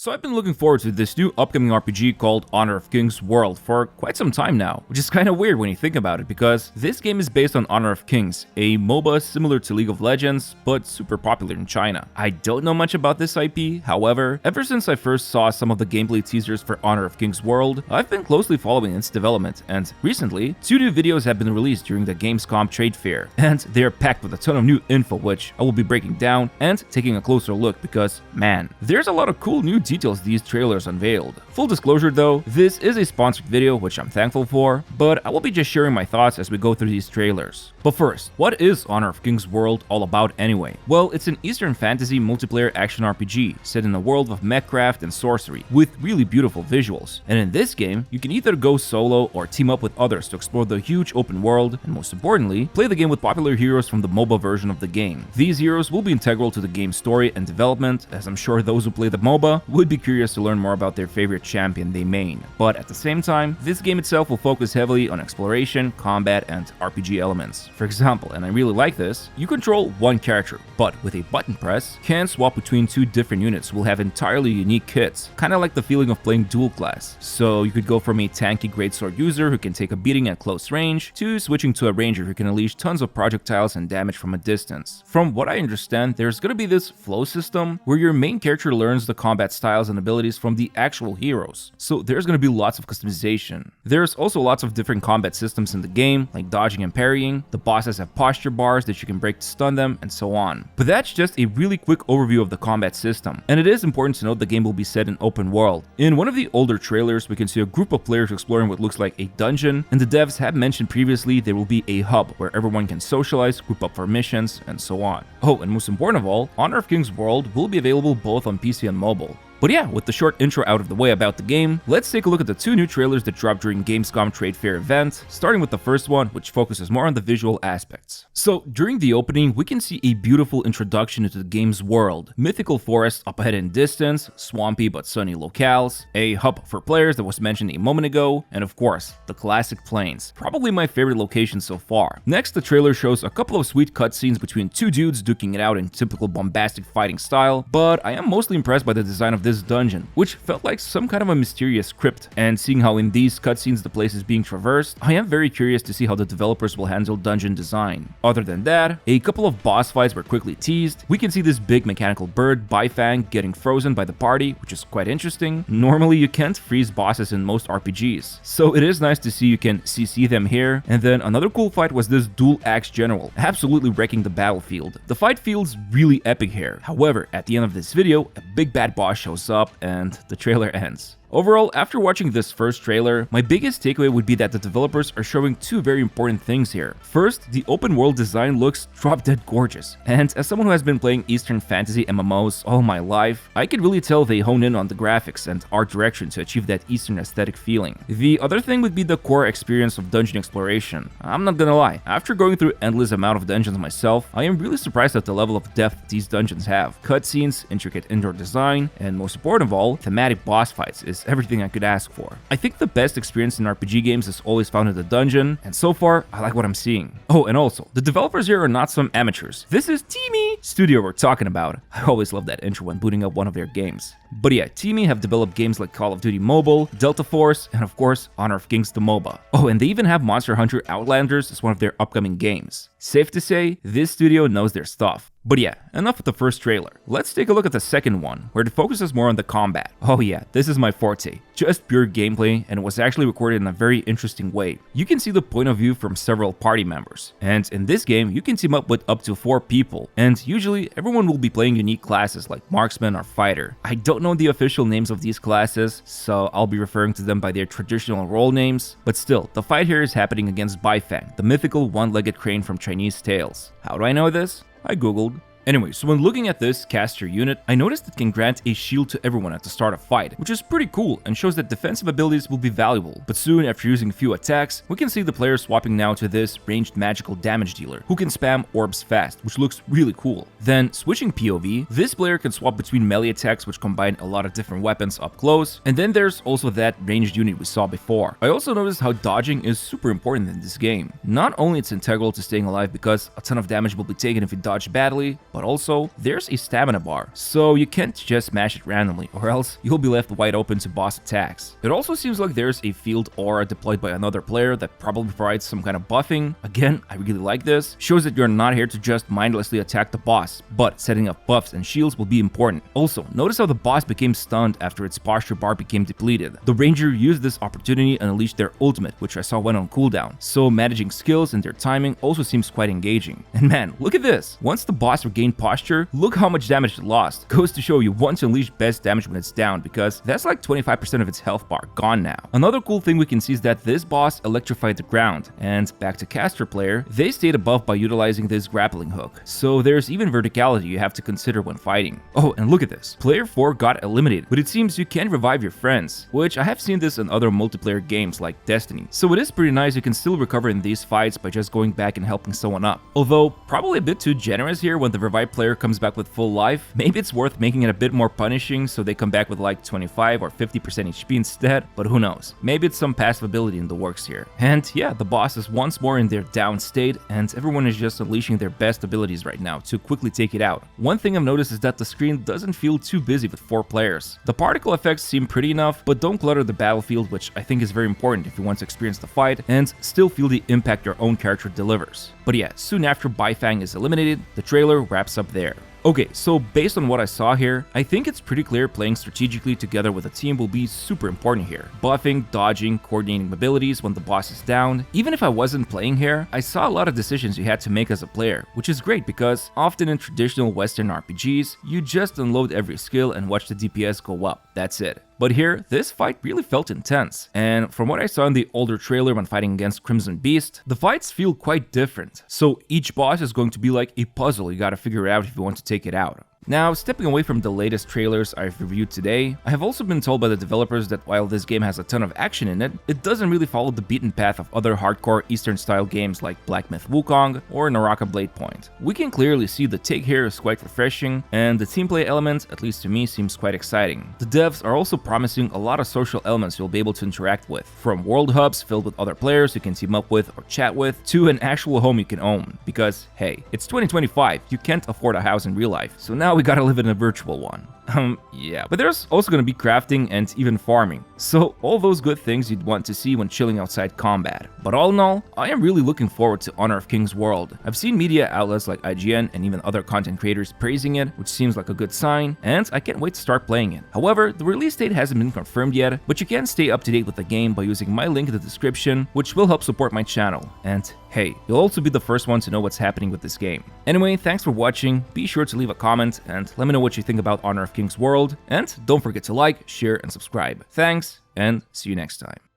So I've been looking forward to this new upcoming RPG called Honor of Kings World for quite some time now, which is kind of weird when you think about it because this game is based on Honor of Kings, a MOBA similar to League of Legends, but super popular in China. I don't know much about this IP, however, ever since I first saw some of the gameplay teasers for Honor of Kings World, I've been closely following its development, and recently, 2 new videos have been released during the Gamescom trade fair, and they are packed with a ton of new info which I will be breaking down and taking a closer look because, man, there's a lot of cool new details these trailers unveiled. Full disclosure though, this is a sponsored video which I'm thankful for, but I will be just sharing my thoughts as we go through these trailers. But first, what is Honor of Kings World all about anyway? Well, it's an Eastern fantasy multiplayer action RPG set in a world of mechcraft and sorcery with really beautiful visuals. And in this game, you can either go solo or team up with others to explore the huge open world and most importantly, play the game with popular heroes from the MOBA version of the game. These heroes will be integral to the game's story and development, as I'm sure those who play the MOBA would be curious to learn more about their favorite champion they main. But at the same time, this game itself will focus heavily on exploration, combat, and RPG elements. For example, and I really like this, you control one character, but with a button press, can swap between 2 different units who will have entirely unique kits, kinda like the feeling of playing dual class. So you could go from a tanky greatsword user who can take a beating at close range, to switching to a ranger who can unleash tons of projectiles and damage from a distance. From what I understand, there's gonna be this flow system where your main character learns the combat styles and abilities from the actual heroes, so there's gonna be lots of customization. There's also lots of different combat systems in the game, like dodging and parrying, the bosses have posture bars that you can break to stun them, and so on. But that's just a really quick overview of the combat system, and it is important to note the game will be set in open world. In one of the older trailers, we can see a group of players exploring what looks like a dungeon, and the devs have mentioned previously there will be a hub where everyone can socialize, group up for missions, and so on. Oh, and most important of all, Honor of Kings World will be available both on PC and mobile. But yeah, with the short intro out of the way about the game, let's take a look at the 2 new trailers that dropped during Gamescom Trade Fair event, starting with the first one, which focuses more on the visual aspects. So, during the opening, we can see a beautiful introduction into the game's world. Mythical forest up ahead in distance, swampy but sunny locales, a hub for players that was mentioned a moment ago, and of course, the classic plains. Probably my favorite location so far. Next, the trailer shows a couple of sweet cutscenes between 2 dudes duking it out in typical bombastic fighting style, but I am mostly impressed by the design of this dungeon, which felt like some kind of a mysterious crypt, and seeing how in these cutscenes the place is being traversed, I am very curious to see how the developers will handle dungeon design. Other than that, a couple of boss fights were quickly teased. We can see this big mechanical bird, Baifang, getting frozen by the party, which is quite interesting. Normally you can't freeze bosses in most RPGs, so it is nice to see you can CC them here. And then another cool fight was this dual axe general, absolutely wrecking the battlefield. The fight feels really epic here. However, at the end of this video, a big bad boss shows up and the trailer ends. Overall, after watching this first trailer, my biggest takeaway would be that the developers are showing 2 very important things here. First, the open world design looks drop-dead gorgeous, and as someone who has been playing Eastern fantasy MMOs all my life, I could really tell they hone in on the graphics and art direction to achieve that Eastern aesthetic feeling. The other thing would be the core experience of dungeon exploration. I'm not gonna lie, after going through endless amount of dungeons myself, I am really surprised at the level of depth these dungeons have. Cutscenes, intricate indoor design, and most important of all, thematic boss fights is everything I could ask for. I think the best experience in RPG games is always found in the dungeon, and so far, I like what I'm seeing. Oh, and also, the developers here are not some amateurs. This is TiMi Studio we're talking about. I always love that intro when booting up one of their games. But yeah, TiMi have developed games like Call of Duty Mobile, Delta Force, and of course, Honor of Kings the MOBA. Oh, and they even have Monster Hunter Outlanders as one of their upcoming games. Safe to say, this studio knows their stuff. But yeah, enough with the first trailer. Let's take a look at the second one, where it focuses more on the combat. Oh yeah, this is my forte. Just pure gameplay, and it was actually recorded in a very interesting way. You can see the point of view from several party members, and in this game, you can team up with up to 4 people, and usually everyone will be playing unique classes like marksman or fighter. I don't know the official names of these classes, so I'll be referring to them by their traditional role names, but still, the fight here is happening against Baifang, the mythical one-legged crane from Chinese tales. How do I know this? I googled. Anyway, so when looking at this caster unit, I noticed it can grant a shield to everyone at the start of fight, which is pretty cool and shows that defensive abilities will be valuable. But soon, after using a few attacks, we can see the player swapping now to this ranged magical damage dealer, who can spam orbs fast, which looks really cool. Then, switching POV, this player can swap between melee attacks which combine a lot of different weapons up close, and then there's also that ranged unit we saw before. I also noticed how dodging is super important in this game. Not only it's integral to staying alive because a ton of damage will be taken if you dodge badly, but but also there's a stamina bar, so you can't just mash it randomly or else you'll be left wide open to boss attacks. It also seems like there's a field aura deployed by another player that probably provides some kind of buffing. Again, I really like this. Shows that you're not here to just mindlessly attack the boss, but setting up buffs and shields will be important. Also, notice how the boss became stunned after its posture bar became depleted. The ranger used this opportunity and unleashed their ultimate, which I saw went on cooldown, so managing skills and their timing also seems quite engaging. And man, look at this! Once the boss regained posture, look how much damage it lost. Goes to show you want to unleash best damage when it's down, because that's like 25% of its health bar gone now. Another cool thing we can see is that this boss electrified the ground, and back to caster player, they stayed above by utilizing this grappling hook, so there's even verticality you have to consider when fighting. Oh, and look at this. Player 4 got eliminated, but it seems you can revive your friends, which I have seen this in other multiplayer games like Destiny, so it is pretty nice you can still recover in these fights by just going back and helping someone up. Although, probably a bit too generous here when the revived player comes back with full life. Maybe it's worth making it a bit more punishing so they come back with like 25 or 50% HP instead, but who knows. Maybe it's some passive ability in the works here. And yeah, the boss is once more in their down state, and everyone is just unleashing their best abilities right now to quickly take it out. One thing I've noticed is that the screen doesn't feel too busy with 4 players. The particle effects seem pretty enough, but don't clutter the battlefield, which I think is very important if you want to experience the fight and still feel the impact your own character delivers. But yeah, soon after Baifang is eliminated, the trailer wraps up there. Okay, so based on what I saw here, I think it's pretty clear playing strategically together with a team will be super important here. Buffing, dodging, coordinating abilities when the boss is down. Even if I wasn't playing here, I saw a lot of decisions you had to make as a player, which is great because often in traditional Western RPGs, you just unload every skill and watch the DPS go up. That's it. But here, this fight really felt intense, and from what I saw in the older trailer when fighting against Crimson Beast, the fights feel quite different. So each boss is going to be like a puzzle you gotta figure out if you want to take it out. Now, stepping away from the latest trailers I've reviewed today, I have also been told by the developers that while this game has a ton of action in it, it doesn't really follow the beaten path of other hardcore Eastern-style games like Black Myth Wukong or Naraka Blade Point. We can clearly see the take here is quite refreshing, and the team play element, at least to me, seems quite exciting. The devs are also promising a lot of social elements you'll be able to interact with, from world hubs filled with other players you can team up with or chat with, to an actual home you can own. Because, hey, it's 2025, you can't afford a house in real life, so now we gotta live in a virtual one. Yeah. But there's also gonna be crafting and even farming. So all those good things you'd want to see when chilling outside combat. But all in all, I am really looking forward to Honor of Kings World. I've seen media outlets like IGN and even other content creators praising it, which seems like a good sign, and I can't wait to start playing it. However, the release date hasn't been confirmed yet, but you can stay up to date with the game by using my link in the description, which will help support my channel. And hey, you'll also be the first one to know what's happening with this game. Anyway, thanks for watching, be sure to leave a comment and let me know what you think about Honor of Kings World, and don't forget to like, share, and subscribe. Thanks, and see you next time.